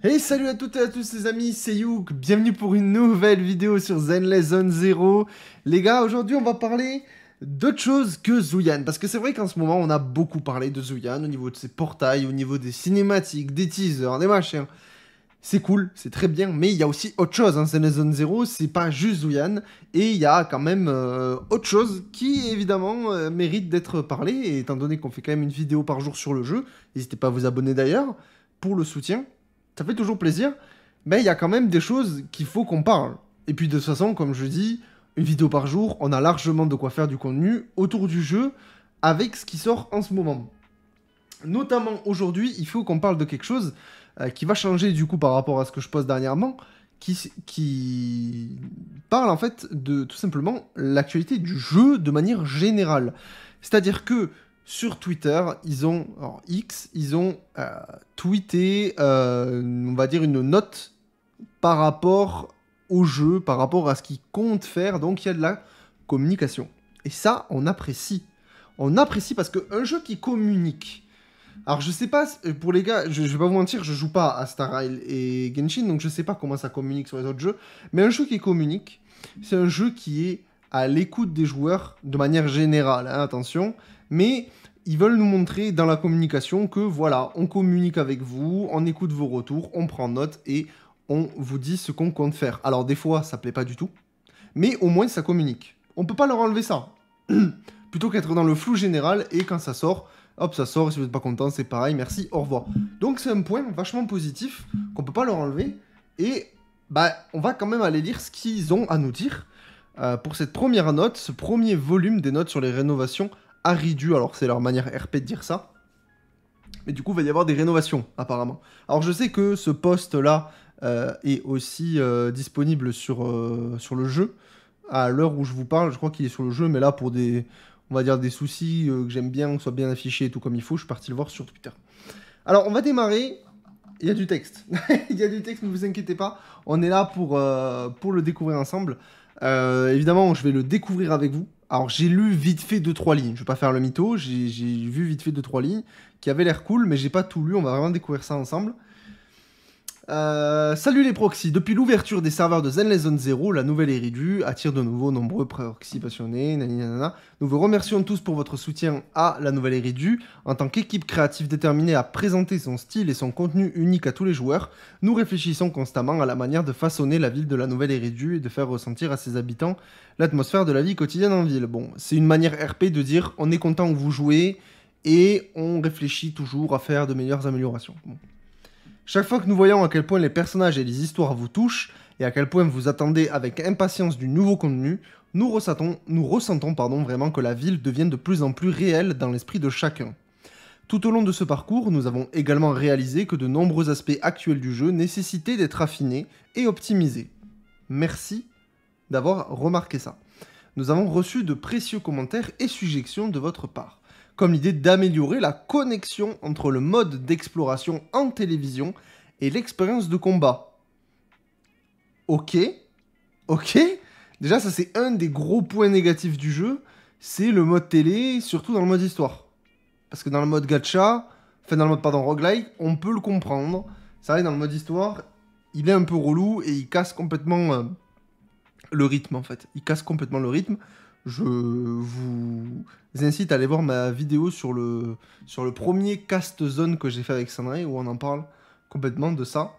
Hey, salut à toutes et à tous les amis, c'est Youk, bienvenue pour une nouvelle vidéo sur Zenless Zone Zero. Les gars, aujourd'hui on va parler d'autre chose que Zouyan, parce que c'est vrai qu'en ce moment on a beaucoup parlé de Zouyan au niveau de ses portails, au niveau des cinématiques, des teasers, des machins. C'est cool, c'est très bien, mais il y a aussi autre chose, hein. Zenless Zone Zero, c'est pas juste Zouyan, et il y a quand même autre chose qui évidemment mérite d'être parlé, et étant donné qu'on fait quand même une vidéo par jour sur le jeu, n'hésitez pas à vous abonner d'ailleurs, pour le soutien. Ça fait toujours plaisir, mais il y a quand même des choses qu'il faut qu'on parle. Et puis de toute façon, comme je dis, une vidéo par jour, on a largement de quoi faire du contenu autour du jeu avec ce qui sort en ce moment. Notamment aujourd'hui, il faut qu'on parle de quelque chose qui va changer du coup par rapport à ce que je poste dernièrement, qui parle en fait de tout simplement l'actualité du jeu de manière générale. C'est-à-dire que sur Twitter, ils ont, alors X, ils ont tweeté, on va dire, une note par rapport au jeu, par rapport à ce qu'ils comptent faire, donc il y a de la communication. Et ça, on apprécie. On apprécie parce qu'un jeu qui communique, alors je sais pas, pour les gars, je vais pas vous mentir, je joue pas à Star Rail et Genshin, donc je sais pas comment ça communique sur les autres jeux, mais un jeu qui communique, c'est un jeu qui est à l'écoute des joueurs de manière générale, hein, attention, mais ils veulent nous montrer dans la communication que voilà, on communique avec vous, on écoute vos retours, on prend note et on vous dit ce qu'on compte faire. Alors des fois, ça plaît pas du tout, mais au moins ça communique. On peut pas leur enlever ça. Plutôt qu'être dans le flou général et quand ça sort, hop, ça sort, et si vous n'êtes pas content, c'est pareil, merci, au revoir. Donc c'est un point vachement positif qu'on peut pas leur enlever, et bah, on va quand même aller lire ce qu'ils ont à nous dire pour cette première note, ce premier volume des notes sur les rénovations Aridu. Alors c'est leur manière RP de dire ça, mais du coup il va y avoir des rénovations apparemment. Alors je sais que ce post-là est aussi disponible sur le jeu, à l'heure où je vous parle, je crois qu'il est sur le jeu, mais là pour des, on va dire des soucis que j'aime bien, que soit bien affiché et tout comme il faut, je suis parti le voir sur Twitter. Alors on va démarrer, il y a du texte, il y a du texte, ne vous inquiétez pas, on est là pour le découvrir ensemble. Évidemment, je vais le découvrir avec vous. Alors j'ai lu vite fait 2-3 lignes, je vais pas faire le mytho, j'ai vu vite fait 2-3 lignes qui avaient l'air cool, mais j'ai pas tout lu, on va vraiment découvrir ça ensemble. Salut les proxys, depuis l'ouverture des serveurs de Zenless Zone Zero, la nouvelle Eridu attire de nouveau nombreux proxys passionnés, nanana. Nous vous remercions tous pour votre soutien à la nouvelle Eridu. En tant qu'équipe créative déterminée à présenter son style et son contenu unique à tous les joueurs, nous réfléchissons constamment à la manière de façonner la ville de la nouvelle Eridu et de faire ressentir à ses habitants l'atmosphère de la vie quotidienne en ville. Bon, c'est une manière RP de dire on est content où vous jouez et on réfléchit toujours à faire de meilleures améliorations. Bon. Chaque fois que nous voyons à quel point les personnages et les histoires vous touchent, et à quel point vous attendez avec impatience du nouveau contenu, nous ressentons vraiment que la ville devient de plus en plus réelle dans l'esprit de chacun. Tout au long de ce parcours, nous avons également réalisé que de nombreux aspects actuels du jeu nécessitaient d'être affinés et optimisés. Merci d'avoir remarqué ça. Nous avons reçu de précieux commentaires et suggestions de votre part, comme l'idée d'améliorer la connexion entre le mode d'exploration en télévision et l'expérience de combat. Ok, ok. Déjà, ça c'est un des gros points négatifs du jeu, c'est le mode télé, surtout dans le mode histoire. Parce que dans le mode gacha, enfin dans le mode, pardon, roguelike, on peut le comprendre. C'est vrai, dans le mode histoire, il est un peu relou et il casse complètement le rythme en fait. Il casse complètement le rythme. Je vous incite à aller voir ma vidéo sur le premier cast zone que j'ai fait avec Sandré, où on en parle complètement de ça.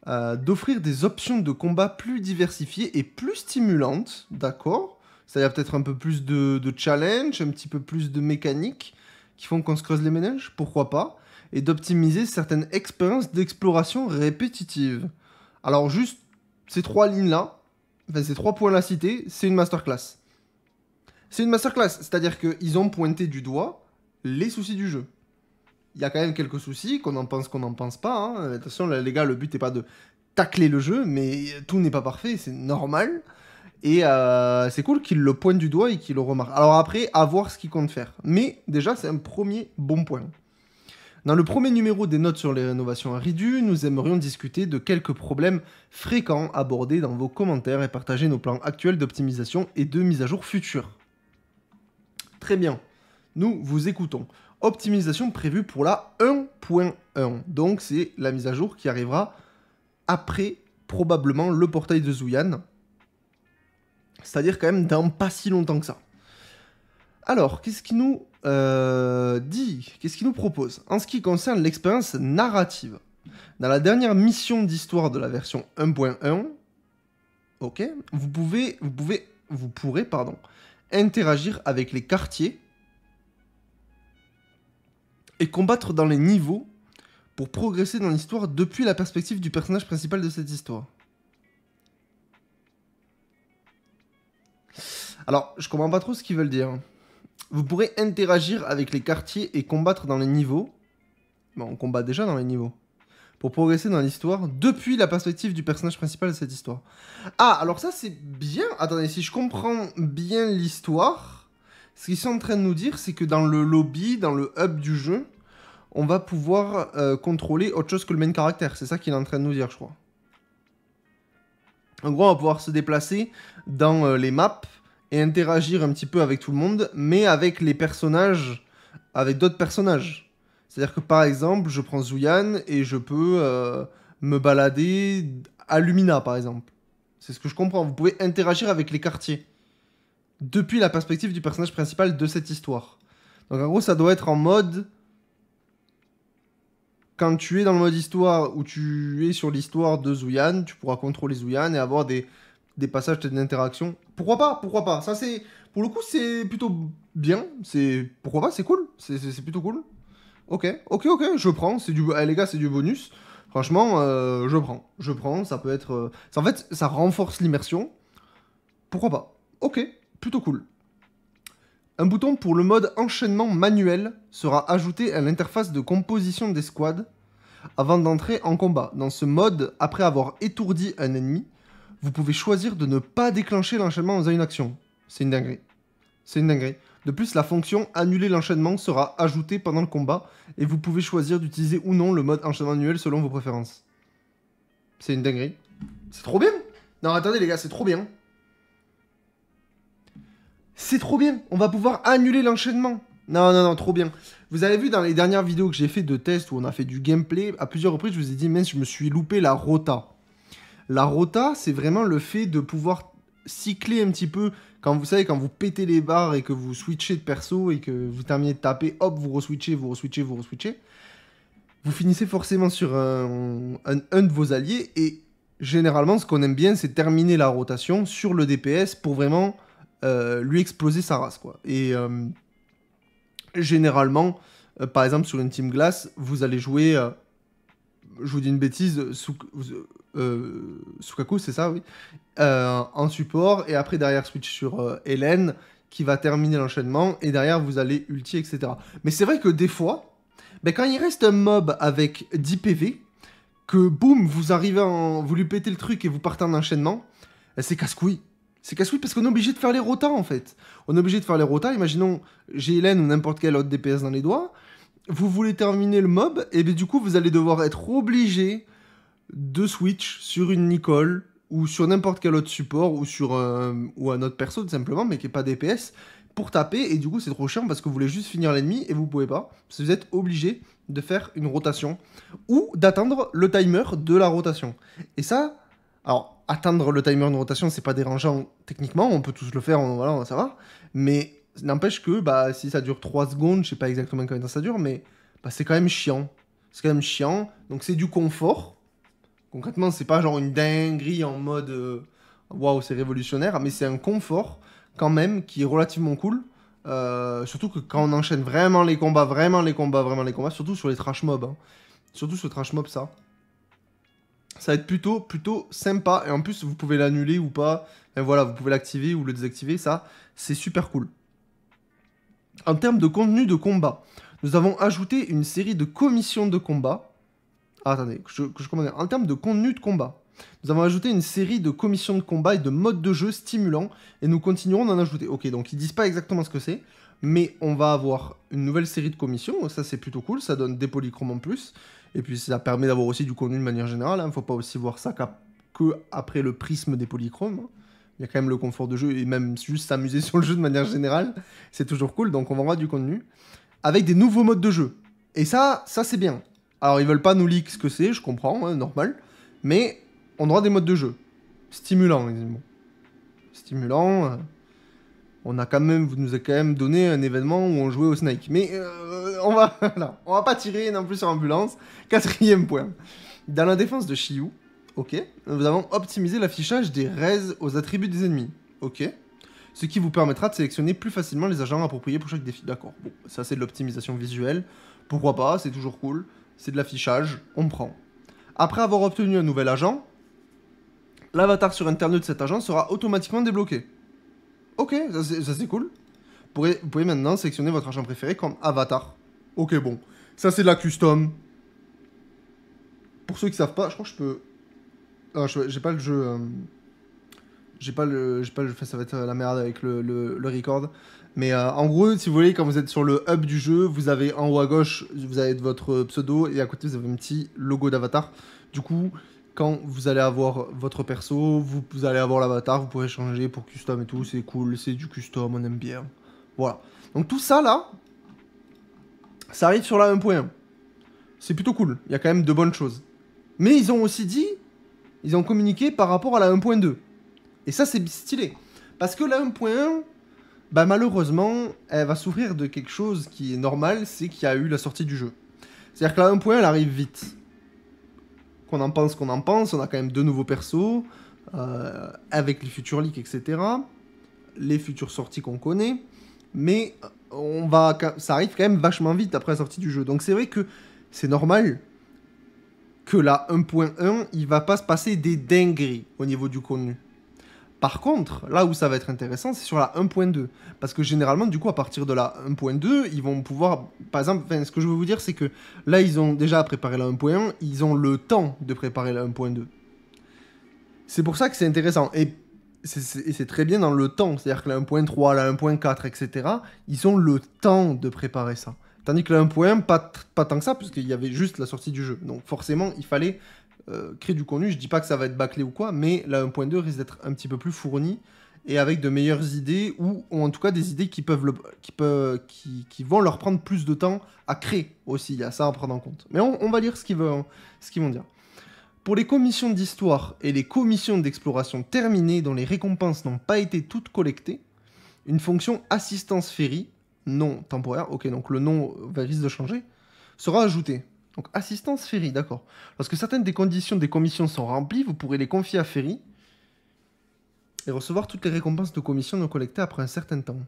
D'offrir des options de combat plus diversifiées et plus stimulantes, d'accord. Ça y a peut-être un peu plus de challenge, un petit peu plus de mécanique qui font qu'on se creuse les méninges, pourquoi pas. Et d'optimiser certaines expériences d'exploration répétitives. Alors juste, ces 3 lignes-là, enfin ces 3 points-là cités, c'est une masterclass. C'est une masterclass, c'est-à-dire qu'ils ont pointé du doigt les soucis du jeu. Il y a quand même quelques soucis, qu'on en pense pas. Hein. Attention, là, les gars, le but n'est pas de tacler le jeu, mais tout n'est pas parfait, c'est normal. Et c'est cool qu'ils le pointent du doigt et qu'ils le remarquent. Alors après, à voir ce qu'ils comptent faire. Mais déjà, c'est un premier bon point. Dans le premier numéro des notes sur les rénovations Aridu, nous aimerions discuter de quelques problèmes fréquents abordés dans vos commentaires et partager nos plans actuels d'optimisation et de mise à jour futures. Très bien, nous vous écoutons. Optimisation prévue pour la 1.1, donc c'est la mise à jour qui arrivera après probablement le portail de Zuyan. C'est-à-dire quand même dans pas si longtemps que ça. Alors, qu'est-ce qu'il nous dit? Qu'est-ce qu'il nous propose? En ce qui concerne l'expérience narrative, dans la dernière mission d'histoire de la version 1.1, ok, vous pourrez, interagir avec les quartiers et combattre dans les niveaux pour progresser dans l'histoire depuis la perspective du personnage principal de cette histoire. Alors, je comprends pas trop ce qu'ils veulent dire. Vous pourrez interagir avec les quartiers et combattre dans les niveaux. Bon, on combat déjà dans les niveaux. Pour progresser dans l'histoire depuis la perspective du personnage principal de cette histoire. Ah, alors ça c'est bien. Attendez, si je comprends bien l'histoire, ce qu'ils sont en train de nous dire, c'est que dans le lobby, dans le hub du jeu, on va pouvoir contrôler autre chose que le main caractère. C'est ça qu'il est en train de nous dire, je crois. En gros, on va pouvoir se déplacer dans les maps et interagir un petit peu avec tout le monde, mais avec les personnages, avec d'autres personnages. C'est-à-dire que par exemple, je prends Zuyan et je peux me balader à Lumina, par exemple. C'est ce que je comprends. Vous pouvez interagir avec les quartiers depuis la perspective du personnage principal de cette histoire. Donc en gros, ça doit être en mode... Quand tu es dans le mode histoire où tu es sur l'histoire de Zuyan, tu pourras contrôler Zuyan et avoir des passages d'interaction. Pourquoi pas? Pourquoi pas? Ça c'est... Pour le coup, c'est plutôt bien. Pourquoi pas? C'est cool. C'est plutôt cool. Ok, je prends. C'est du... Eh, les gars, c'est du bonus. Franchement, je prends. Ça peut être... En fait, ça renforce l'immersion. Pourquoi pas? Ok, plutôt cool. Un bouton pour le mode enchaînement manuel sera ajouté à l'interface de composition des squads avant d'entrer en combat. Dans ce mode, après avoir étourdi un ennemi, vous pouvez choisir de ne pas déclencher l'enchaînement en faisant une action. C'est une dinguerie. C'est une dinguerie. De plus, la fonction annuler l'enchaînement sera ajoutée pendant le combat et vous pouvez choisir d'utiliser ou non le mode enchaînement manuel selon vos préférences. C'est une dinguerie. C'est trop bien. Non, attendez les gars, c'est trop bien. C'est trop bien. On va pouvoir annuler l'enchaînement. Non, trop bien. Vous avez vu dans les dernières vidéos que j'ai fait de test où on a fait du gameplay, à plusieurs reprises, je vous ai dit, mince, je me suis loupé la rota. La rota, c'est vraiment le fait de pouvoir cycler un petit peu. Quand vous savez, quand vous pétez les barres et que vous switchez de perso et que vous terminez de taper, hop, vous re-switchez. Vous finissez forcément sur un de vos alliés. Et généralement, ce qu'on aime bien, c'est terminer la rotation sur le DPS pour vraiment lui exploser sa race, quoi. Et généralement, par exemple, sur une Team Glass, vous allez jouer... je vous dis une bêtise, Sukaku, c'est ça, oui. En support, et après derrière switch sur Hélène, qui va terminer l'enchaînement, et derrière vous allez ulti, etc. Mais c'est vrai que des fois, ben, quand il reste un mob avec 10 PV, que boum, vous arrivez vous lui pétez le truc et vous partez en enchaînement, c'est casse-couille. C'est casse-couille parce qu'on est obligé de faire les rotas en fait. On est obligé de faire les rotas, imaginons j'ai Hélène ou n'importe quel autre DPS dans les doigts, vous voulez terminer le mob, et bien du coup vous allez devoir être obligé de switch sur une Nicole ou sur n'importe quel autre support ou sur ou un autre perso tout simplement mais qui n'est pas DPS pour taper, et du coup c'est trop chiant parce que vous voulez juste finir l'ennemi et vous pouvez pas parce que vous êtes obligé de faire une rotation ou d'attendre le timer de la rotation. Et ça, alors attendre le timer de rotation c'est pas dérangeant techniquement, on peut tous le faire, voilà, ça va, mais n'empêche que bah, si ça dure 3 secondes, je sais pas exactement combien de temps ça dure, mais bah, c'est quand même chiant. C'est quand même chiant. Donc c'est du confort. Concrètement, c'est pas genre une dinguerie en mode waouh, c'est révolutionnaire, mais c'est un confort quand même qui est relativement cool. Surtout que quand on enchaîne vraiment les combats, surtout sur les trash mobs. Hein. Surtout sur trash mob, ça va être plutôt sympa. Et en plus, vous pouvez l'annuler ou pas. Et voilà, vous pouvez l'activer ou le désactiver. Ça, c'est super cool. En termes de contenu de combat, nous avons ajouté une série de commissions de combat. Ah, attendez, que je commande. En termes de contenu de combat, nous avons ajouté une série de commissions de combat et de modes de jeu stimulants, et nous continuerons d'en ajouter. Ok, donc ils disent pas exactement ce que c'est, mais on va avoir une nouvelle série de commissions, ça c'est plutôt cool, ça donne des polychromes en plus, et puis ça permet d'avoir aussi du contenu de manière générale, hein. Faut pas aussi voir ça que après le prisme des polychromes, hein. Il y a quand même le confort de jeu et même juste s'amuser sur le jeu de manière générale. C'est toujours cool, donc on va avoir du contenu. Avec des nouveaux modes de jeu. Et ça c'est bien. Alors ils veulent pas nous leak ce que c'est, je comprends, hein, normal. Mais on aura des modes de jeu. Stimulants, évidemment. Stimulant. On a quand même, vous nous avez quand même donné un événement où on jouait au Snake. Mais on va pas tirer non plus sur ambulance. 4e point. Dans la défense de Shiyu, ok, nous avons optimisé l'affichage des raises aux attributs des ennemis. Ok. Ce qui vous permettra de sélectionner plus facilement les agents appropriés pour chaque défi. D'accord. Bon, ça c'est de l'optimisation visuelle. Pourquoi pas, c'est toujours cool. C'est de l'affichage, on prend. Après avoir obtenu un nouvel agent, l'avatar sur internet de cet agent sera automatiquement débloqué. Ok, ça c'est cool. Vous pouvez maintenant sélectionner votre agent préféré comme avatar. Ok, bon. Ça c'est de la custom. Pour ceux qui savent pas, je crois que je peux... Ah, j'ai pas le jeu... J'ai pas le jeu, ça va être la merde avec le record. Mais en gros, si vous voulez, quand vous êtes sur le hub du jeu, vous avez en haut à gauche, vous avez votre pseudo, et à côté, vous avez un petit logo d'avatar. Du coup, quand vous allez avoir votre perso, vous allez avoir l'avatar, vous pourrez changer pour custom et tout, c'est cool, c'est du custom, on aime bien. Voilà. Donc tout ça, là, ça arrive sur la 1.1. C'est plutôt cool, il y a quand même de bonnes choses. Mais ils ont aussi dit, ils ont communiqué par rapport à la 1.2. Et ça, c'est stylé. Parce que la 1.1, bah, malheureusement, elle va souffrir de quelque chose qui est normal, c'est qu'il y a eu la sortie du jeu. C'est-à-dire que la 1.1, elle arrive vite. Qu'on en pense, on a quand même 2 nouveaux persos, avec les futurs leaks, etc. Les futures sorties qu'on connaît. Mais ça arrive quand même vachement vite après la sortie du jeu. Donc c'est vrai que c'est normal que la 1.1, il va pas se passer des dingueries au niveau du contenu. Par contre, là où ça va être intéressant, c'est sur la 1.2. Parce que généralement, du coup, à partir de la 1.2, ils vont pouvoir... Par exemple, ce que je veux vous dire, c'est que là, ils ont déjà préparé la 1.1, ils ont le temps de préparer la 1.2. C'est pour ça que c'est intéressant. Et c'est très bien dans le temps. C'est-à-dire que la 1.3, la 1.4, etc., ils ont le temps de préparer ça. Tandis que la 1.1, pas tant que ça, parce qu'il y avait juste la sortie du jeu. Donc forcément, il fallait... créer du contenu, je dis pas que ça va être bâclé ou quoi, mais la 1.2 risque d'être un petit peu plus fournie et avec de meilleures idées ou en tout cas des idées qui vont leur prendre plus de temps à créer aussi, il y a ça à prendre en compte. Mais on va lire ce qu'ils vont dire. Pour les commissions d'histoire et les commissions d'exploration terminées dont les récompenses n'ont pas été toutes collectées, une fonction assistance ferry, non temporaire, ok donc le nom risque de changer, sera ajoutée. Donc, assistance Ferry, d'accord. Lorsque certaines des conditions des commissions sont remplies, vous pourrez les confier à Ferry et recevoir toutes les récompenses de commission non collectées après un certain temps.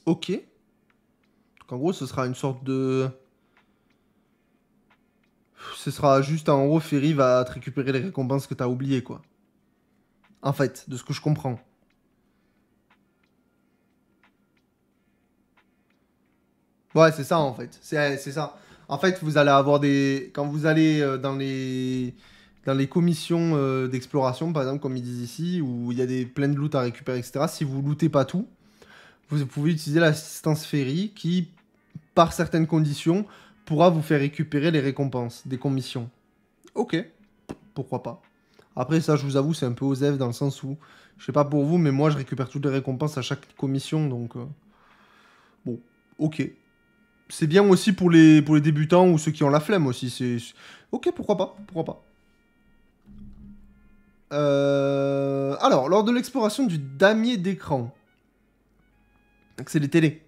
Ok. Donc, en gros, ce sera une sorte de... Ce sera juste, en gros, Ferry va te récupérer les récompenses que t'as oubliées, quoi. En fait, de ce que je comprends. Ouais, c'est ça en fait. C'est ça. En fait, vous allez avoir des. Quand vous allez dans les commissions d'exploration, par exemple, comme ils disent ici, où il y a plein de loot à récupérer, etc., si vous lootez pas tout, vous pouvez utiliser l'assistance ferry qui, par certaines conditions, pourra vous faire récupérer les récompenses des commissions. Ok, pourquoi pas. Après, ça, je vous avoue, c'est un peu osef dans le sens où, je sais pas pour vous, mais moi, je récupère toutes les récompenses à chaque commission, donc. Bon, ok. C'est bien aussi pour les débutants ou ceux qui ont la flemme aussi. Ok, pourquoi pas, pourquoi pas. Alors, lors de l'exploration du damier d'écran, donc c'est les télés,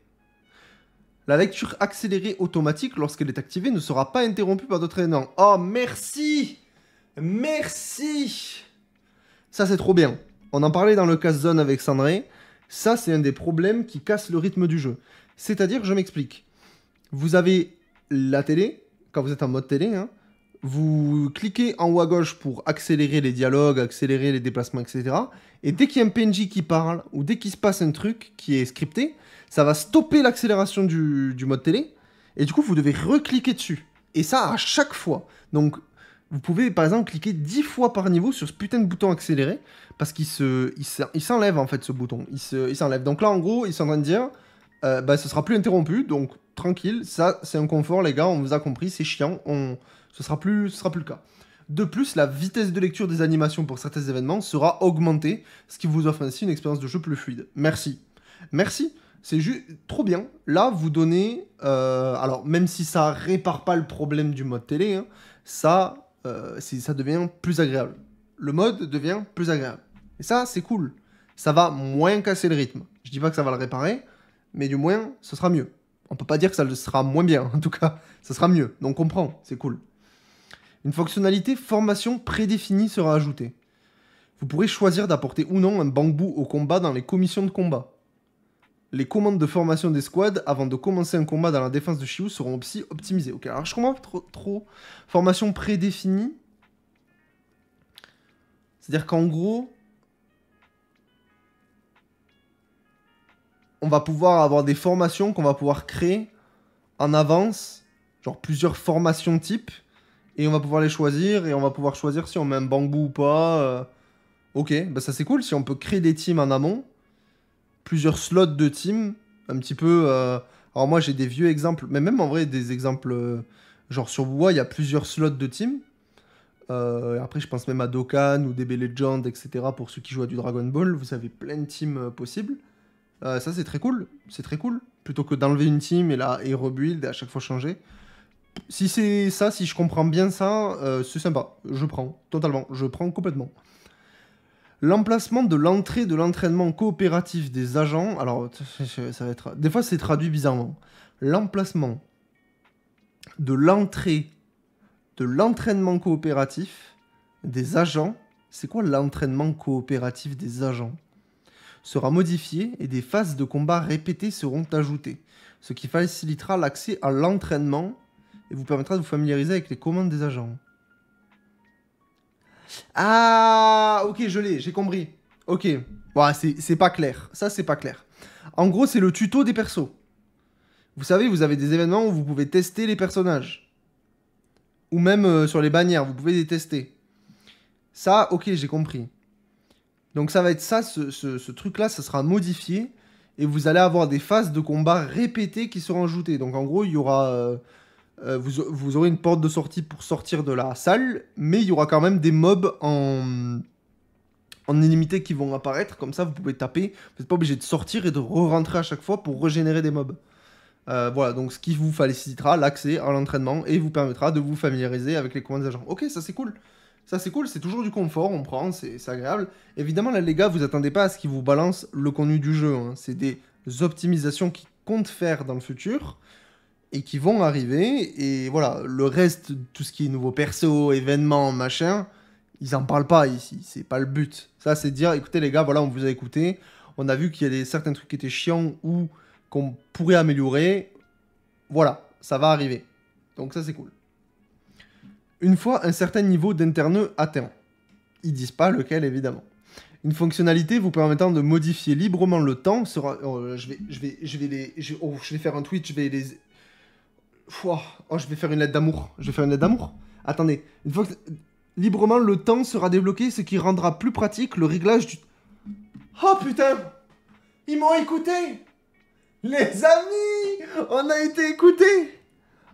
la lecture accélérée automatique, lorsqu'elle est activée, ne sera pas interrompue par d'autres éléments. Oh, merci. Merci. Ça, c'est trop bien. On en parlait dans le casse-zone avec Sandré. Ça, c'est un des problèmes qui casse le rythme du jeu. C'est-à-dire, je m'explique. Vous avez la télé, quand vous êtes en mode télé, hein, vous cliquez en haut à gauche pour accélérer les dialogues, accélérer les déplacements, etc. Et dès qu'il y a un PNJ qui parle, ou dès qu'il se passe un truc qui est scripté, ça va stopper l'accélération du mode télé, et du coup, vous devez recliquer dessus. Et ça, à chaque fois. Donc, vous pouvez, par exemple, cliquer 10 fois par niveau sur ce putain de bouton accéléré, parce qu'il s'enlève, en fait, ce bouton. Il s'enlève. Donc là, en gros, ils sont en train de dire, bah, ce sera plus interrompu, donc tranquille, ça c'est un confort les gars, on vous a compris, c'est chiant, ce sera plus le cas. De plus, la vitesse de lecture des animations pour certains événements sera augmentée, ce qui vous offre ainsi une expérience de jeu plus fluide. Merci. Merci. C'est juste trop bien. Là, vous donnez... alors, même si ça répare pas le problème du mode télé, hein, ça devient plus agréable. Le mode devient plus agréable. Et ça, c'est cool. Ça va moins casser le rythme. Je dis pas que ça va le réparer, mais du moins, ce sera mieux. On peut pas dire que ça le sera moins bien, en tout cas, ça sera mieux. Donc, on comprend, c'est cool. Une fonctionnalité formation prédéfinie sera ajoutée. Vous pourrez choisir d'apporter ou non un bambou au combat dans les commissions de combat. Les commandes de formation des squads avant de commencer un combat dans la défense de Shiu seront aussi optimisées. Ok, alors je comprends pas trop. Formation prédéfinie. C'est-à-dire qu'en gros, on va pouvoir avoir des formations qu'on va pouvoir créer en avance. Genre plusieurs formations types. Et on va pouvoir les choisir. Et on va pouvoir choisir si on met un bambou ou pas. Ok, bah ça c'est cool. Si on peut créer des teams en amont. Plusieurs slots de team, un petit peu... Alors moi j'ai des vieux exemples, mais même en vrai des exemples... genre sur WoW, il y a plusieurs slots de team. Après je pense même à Dokkan ou DB Legend, etc. Pour ceux qui jouent à du Dragon Ball, vous avez plein de teams possibles. Ça c'est très cool, c'est très cool. Plutôt que d'enlever une team et rebuild et à chaque fois changer. Si c'est ça, si je comprends bien ça, c'est sympa. Je prends, totalement, je prends complètement. L'emplacement de l'entrée de l'entraînement coopératif des agents... Alors, ça va être... Des fois, c'est traduit bizarrement. L'emplacement de l'entrée de l'entraînement coopératif des agents... C'est quoi l'entraînement coopératif des agents? Sera modifié et des phases de combat répétées seront ajoutées. Ce qui facilitera l'accès à l'entraînement et vous permettra de vous familiariser avec les commandes des agents. Ah, ok, je l'ai, j'ai compris. Ok, voilà, c'est pas clair. Ça, c'est pas clair. En gros, c'est le tuto des persos. Vous savez, vous avez des événements où vous pouvez tester les personnages. Ou même sur les bannières, vous pouvez les tester. Ça, ok, j'ai compris. Donc ça va être ça, ce truc-là, ça sera modifié. Et vous allez avoir des phases de combat répétées qui seront ajoutées. Donc en gros, il y aura... vous aurez une porte de sortie pour sortir de la salle, mais il y aura quand même des mobs en illimité qui vont apparaître, comme ça vous pouvez taper, vous n'êtes pas obligé de sortir et de re-rentrer à chaque fois pour régénérer des mobs. Voilà, donc ce qui vous facilitera l'accès à l'entraînement et vous permettra de vous familiariser avec les commandes des agents. Ok, ça c'est cool. Ça c'est cool, c'est toujours du confort, on prend, c'est agréable. Évidemment là les gars, vous attendez pas à ce qu'ils vous balancent le contenu du jeu, hein. C'est des optimisations qu'ils comptent faire dans le futur et qui vont arriver, et voilà, le reste, tout ce qui est nouveaux persos, événements, machin, ils en parlent pas ici, c'est pas le but. Ça, c'est de dire, écoutez les gars, voilà, on vous a écouté, on a vu qu'il y a certains trucs qui étaient chiants ou qu'on pourrait améliorer, voilà, ça va arriver. Donc ça, c'est cool. Une fois un certain niveau d'interneux atteint, ils disent pas lequel, évidemment. Une fonctionnalité vous permettant de modifier librement le temps sera... Oh, je vais faire un tweet, je vais les... Oh, je vais faire une lettre d'amour. Je vais faire une lettre d'amour. Attendez. Une fois que... Librement, le temps sera débloqué, ce qui rendra plus pratique le réglage du... Oh putain! Ils m'ont écouté! Les amis! On a été écoutés!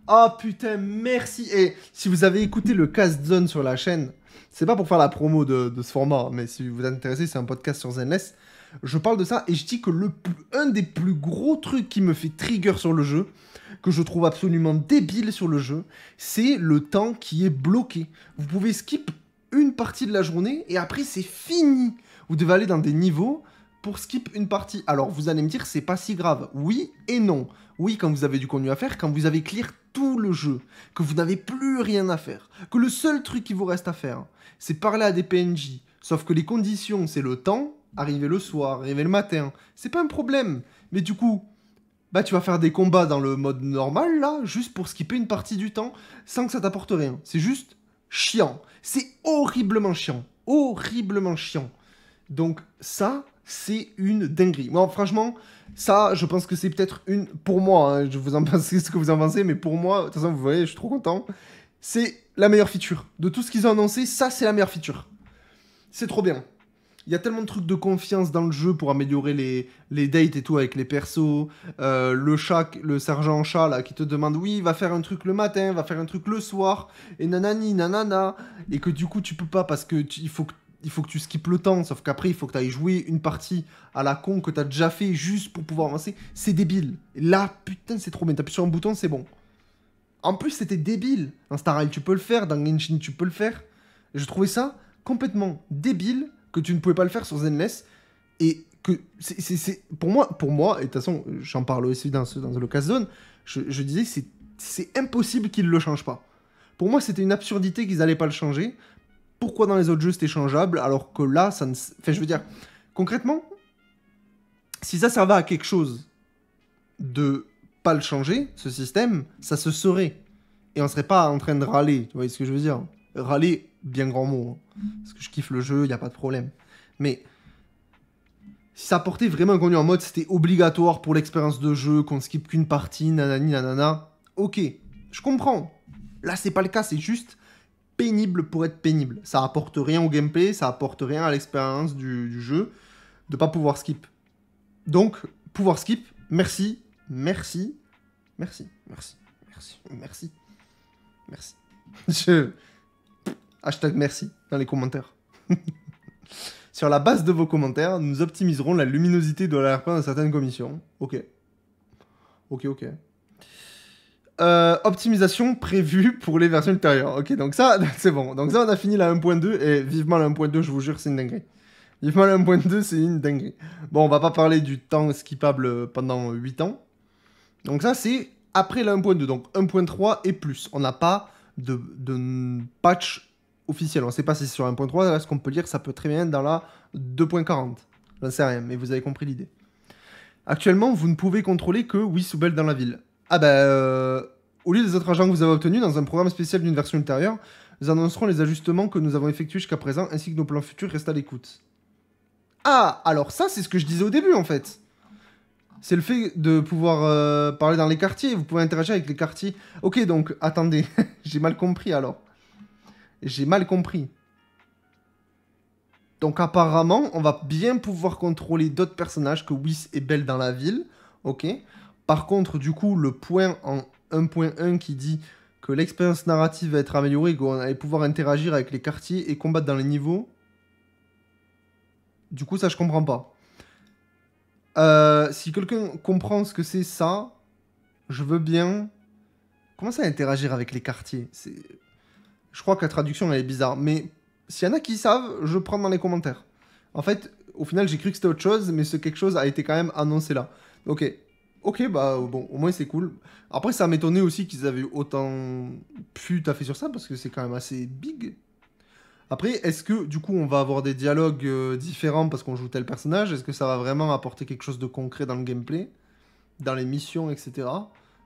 Oh putain, merci! Et si vous avez écouté le Cast Zone sur la chaîne, c'est pas pour faire la promo de ce format, mais si vous vous intéressez, c'est un podcast sur Zenless. Je parle de ça et je dis que un des plus gros trucs qui me fait trigger sur le jeu, que je trouve absolument débile sur le jeu, c'est le temps qui est bloqué. Vous pouvez skip une partie de la journée et après c'est fini. Vous devez aller dans des niveaux pour skip une partie. Alors vous allez me dire c'est pas si grave. Oui et non. Oui quand vous avez du contenu à faire, quand vous avez clear tout le jeu, que vous n'avez plus rien à faire, que le seul truc qui vous reste à faire, c'est parler à des PNJ. Sauf que les conditions, c'est le temps, arriver le soir, arriver le matin. C'est pas un problème. Mais du coup... bah tu vas faire des combats dans le mode normal, là, juste pour skipper une partie du temps, sans que ça t'apporte rien. C'est juste chiant. C'est horriblement chiant. Horriblement chiant. Donc ça, c'est une dinguerie. Moi, franchement, ça, je pense que c'est peut-être une... Pour moi, hein, je vous en pense ce que vous en pensez, mais pour moi, de toute façon, vous voyez, je suis trop content. C'est la meilleure feature. De tout ce qu'ils ont annoncé, ça, c'est la meilleure feature. C'est trop bien. Il y a tellement de trucs de confiance dans le jeu pour améliorer les dates et tout avec les persos. Le sergent chat là qui te demande oui, va faire un truc le matin, va faire un truc le soir, et nanani nanana. Et que du coup tu peux pas parce que il faut que il faut que tu skippes le temps, sauf qu'après, il faut que tu ailles jouer une partie à la con que tu as déjà fait juste pour pouvoir avancer. C'est débile. Là, putain, c'est trop bien. T'appuies sur un bouton, c'est bon. En plus, c'était débile. Dans Star Rail, tu peux le faire. Dans Genshin, tu peux le faire. Et je trouvais ça complètement débile que tu ne pouvais pas le faire sur Zenless. Et que c'est pour moi, et de toute façon, j'en parle aussi dans le Locust Zone, je disais, c'est impossible qu'ils le changent pas. Pour moi, c'était une absurdité qu'ils n'allaient pas le changer. Pourquoi dans les autres jeux c'était changeable alors que là, ça ne... Enfin, je veux dire, concrètement, si ça servait à quelque chose de pas le changer, ce système, ça se saurait. Et on serait pas en train de râler, tu vois ce que je veux dire? Râler, bien grand mot. Hein. Parce que je kiffe le jeu, il n'y a pas de problème. Mais si ça apportait vraiment un contenu en mode c'était obligatoire pour l'expérience de jeu, qu'on skip qu'une partie, nanani, nanana, ok, je comprends. Là, c'est pas le cas, c'est juste pénible pour être pénible. Ça apporte rien au gameplay, ça apporte rien à l'expérience du jeu de pas pouvoir skip. Donc, pouvoir skip, merci, merci, merci, merci, merci, merci, merci. Hashtag merci dans les commentaires. Sur la base de vos commentaires, nous optimiserons la luminosité de l'arrière-plan de certaines commissions. Ok. Ok, ok. Optimisation prévue pour les versions ultérieures. Ok, donc ça, c'est bon. Donc ça, on a fini la 1.2 et vivement la 1.2, je vous jure, c'est une dinguerie. Vivement la 1.2, c'est une dinguerie. Bon, on va pas parler du temps skippable pendant 8 ans. Donc ça, c'est après la 1.2, donc 1.3 et plus. On n'a pas de patch officiel. On ne sait pas si c'est sur 1.3, est-ce qu'on peut dire que ça peut très bien être dans la 2.40. J'en sais rien, mais vous avez compris l'idée. Actuellement, vous ne pouvez contrôler que Wisubel dans la ville. Ah bah, au lieu des autres agents que vous avez obtenus, dans un programme spécial d'une version ultérieure, nous annoncerons les ajustements que nous avons effectués jusqu'à présent, ainsi que nos plans futurs. Restez à l'écoute. Ah, alors ça, c'est ce que je disais au début, en fait. C'est le fait de pouvoir parler dans les quartiers. Vous pouvez interagir avec les quartiers. Ok, donc, attendez. J'ai mal compris, alors. J'ai mal compris. Donc, apparemment, on va bien pouvoir contrôler d'autres personnages que Whis et Belle dans la ville. Ok. Par contre, du coup, le point en 1.1 qui dit que l'expérience narrative va être améliorée, qu'on allait pouvoir interagir avec les quartiers et combattre dans les niveaux. Du coup, ça, je comprends pas. Si quelqu'un comprend ce que c'est ça, je veux bien... Comment ça interagir avec les quartiers? Je crois que la traduction, elle est bizarre. Mais s'il y en a qui savent, je prends dans les commentaires. En fait, au final, j'ai cru que c'était autre chose, mais ce quelque chose a été quand même annoncé là. Ok. Ok, bah bon, au moins c'est cool. Après, ça m'étonnait aussi qu'ils avaient autant pu taffer sur ça, parce que c'est quand même assez big. Après, est-ce que du coup on va avoir des dialogues différents parce qu'on joue tel personnage? Est-ce que ça va vraiment apporter quelque chose de concret dans le gameplay, dans les missions, etc.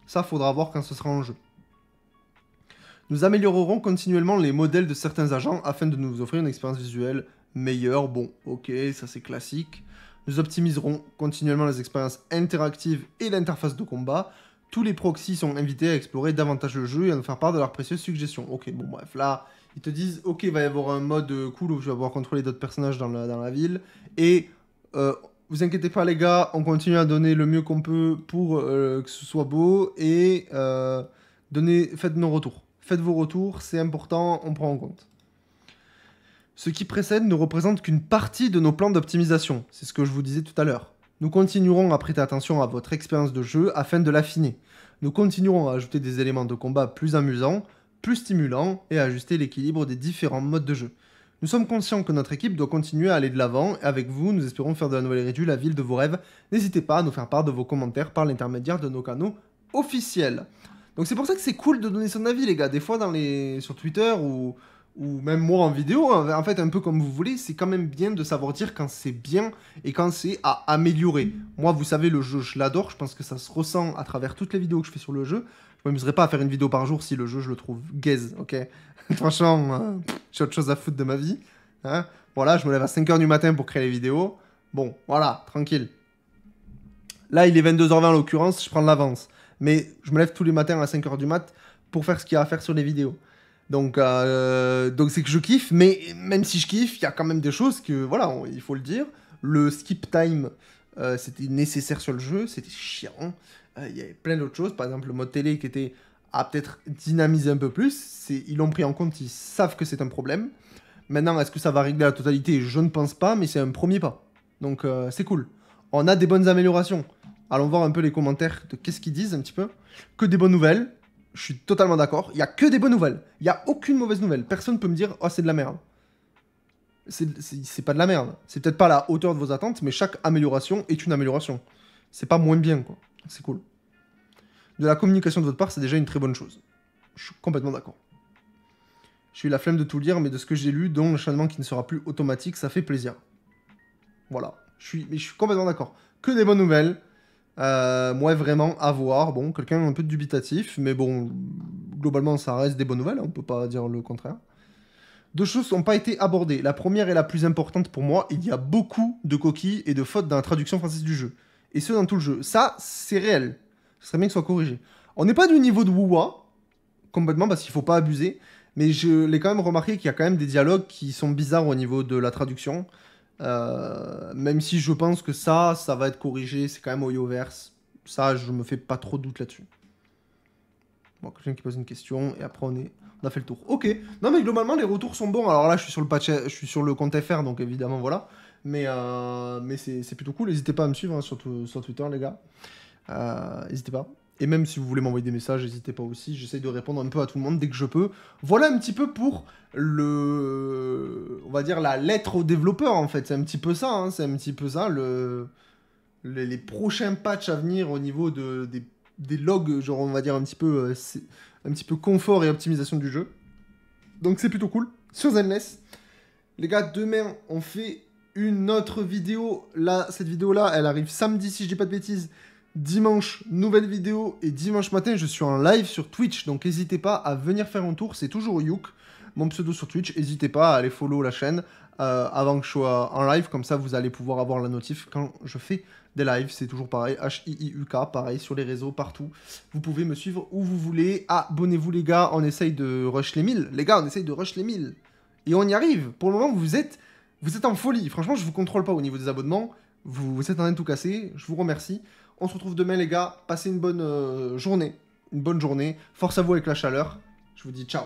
Ça, faudra voir quand ce sera en jeu. Nous améliorerons continuellement les modèles de certains agents afin de nous offrir une expérience visuelle meilleure. Bon, ok, ça c'est classique. Nous optimiserons continuellement les expériences interactives et l'interface de combat. Tous les proxys sont invités à explorer davantage le jeu et à nous faire part de leurs précieuses suggestions. Ok, bon bref, là, ils te disent, ok, il va y avoir un mode cool où tu vas pouvoir contrôler d'autres personnages dans la ville. Et vous inquiétez pas les gars, on continue à donner le mieux qu'on peut pour que ce soit beau. Et faites nos retours. Faites vos retours, c'est important, on prend en compte. Ce qui précède ne représente qu'une partie de nos plans d'optimisation. C'est ce que je vous disais tout à l'heure. Nous continuerons à prêter attention à votre expérience de jeu afin de l'affiner. Nous continuerons à ajouter des éléments de combat plus amusants, plus stimulants et à ajuster l'équilibre des différents modes de jeu. Nous sommes conscients que notre équipe doit continuer à aller de l'avant et avec vous, nous espérons faire de la Nouvelle Rédu la ville de vos rêves. N'hésitez pas à nous faire part de vos commentaires par l'intermédiaire de nos canaux officiels. Donc c'est pour ça que c'est cool de donner son avis les gars. Des fois sur Twitter ou même moi en vidéo, en fait un peu comme vous voulez, c'est quand même bien de savoir dire quand c'est bien et quand c'est à améliorer. Moi vous savez le jeu je l'adore, je pense que ça se ressent à travers toutes les vidéos que je fais sur le jeu. Je m'amuserais pas à faire une vidéo par jour si le jeu je le trouve gaze, ok. Franchement, j'ai autre chose à foutre de ma vie. Hein, voilà, je me lève à 5h du matin pour créer les vidéos. Bon, voilà, tranquille. Là il est 22h20 en l'occurrence, je prends de l'avance. Mais je me lève tous les matins à 5h du mat pour faire ce qu'il y a à faire sur les vidéos. Donc c'est que je kiffe, mais même si je kiffe, il y a quand même des choses que, voilà, il faut le dire. Le skip time, c'était nécessaire sur le jeu, c'était chiant. Il y avait plein d'autres choses, par exemple le mode télé qui était à peut-être dynamiser un peu plus. Ils l'ont pris en compte, ils savent que c'est un problème. Maintenant, est-ce que ça va régler la totalité? Je ne pense pas, mais c'est un premier pas. Donc c'est cool. On a des bonnes améliorations. Allons voir un peu les commentaires de qu'est-ce qu'ils disent un petit peu. Que des bonnes nouvelles. Je suis totalement d'accord. Il n'y a que des bonnes nouvelles. Il n'y a aucune mauvaise nouvelle. Personne ne peut me dire « Oh, c'est de la merde ». C'est pas de la merde. C'est peut-être pas à la hauteur de vos attentes, mais chaque amélioration est une amélioration. C'est pas moins bien, quoi. C'est cool. De la communication de votre part, c'est déjà une très bonne chose. Je suis complètement d'accord. J'ai eu la flemme de tout lire, mais de ce que j'ai lu, dont l'enchaînement qui ne sera plus automatique, ça fait plaisir. Voilà. Mais je suis complètement d'accord. Que des bonnes nouvelles. Moi, vraiment, à voir. Bon, quelqu'un un peu dubitatif, mais bon, globalement, ça reste des bonnes nouvelles. On peut pas dire le contraire. Deux choses n'ont pas été abordées. La première est la plus importante pour moi. Il y a beaucoup de coquilles et de fautes dans la traduction française du jeu. Et ce, dans tout le jeu. Ça, c'est réel. Ce serait bien que ce soit corrigé. On n'est pas du niveau de Wuwa, complètement, parce qu'il faut pas abuser. Mais je l'ai quand même remarqué qu'il y a quand même des dialogues qui sont bizarres au niveau de la traduction. Même si je pense que ça va être corrigé. C'est quand même Oyoverse. Ça, je me fais pas trop de doute là-dessus. Bon, quelqu'un qui pose une question, et après on a fait le tour. Ok. Non, mais globalement, les retours sont bons. Alors là, je suis sur le patch, je suis sur le compte FR, donc évidemment, voilà. Mais c'est plutôt cool. N'hésitez pas à me suivre hein, sur Twitter, les gars. N'hésitez pas. Et même si vous voulez m'envoyer des messages, n'hésitez pas aussi. J'essaye de répondre un peu à tout le monde dès que je peux. Voilà un petit peu pour on va dire la lettre aux développeurs, en fait. C'est un petit peu ça, hein. C'est un petit peu ça, les prochains patchs à venir au niveau des logs, genre on va dire un petit peu confort et optimisation du jeu. Donc c'est plutôt cool. Sur Zenless. Les gars, demain, on fait une autre vidéo. Là, cette vidéo-là, elle arrive samedi, si je dis pas de bêtises. Dimanche, nouvelle vidéo. Et dimanche matin, je suis en live sur Twitch. Donc, n'hésitez pas à venir faire un tour. C'est toujours Youk, mon pseudo sur Twitch. N'hésitez pas à aller follow la chaîne avant que je sois en live. Comme ça, vous allez pouvoir avoir la notif quand je fais des lives. C'est toujours pareil. HIIUK, pareil, sur les réseaux, partout. Vous pouvez me suivre où vous voulez. Abonnez-vous, les gars. On essaye de rush les 1000. Les gars, on essaye de rush les 1000. Et on y arrive. Pour le moment, vous êtes en folie. Franchement, je vous contrôle pas au niveau des abonnements. Vous êtes en train de tout casser. Je vous remercie. On se retrouve demain, les gars. Passez une bonne journée. Une bonne journée. Force à vous avec la chaleur. Je vous dis ciao.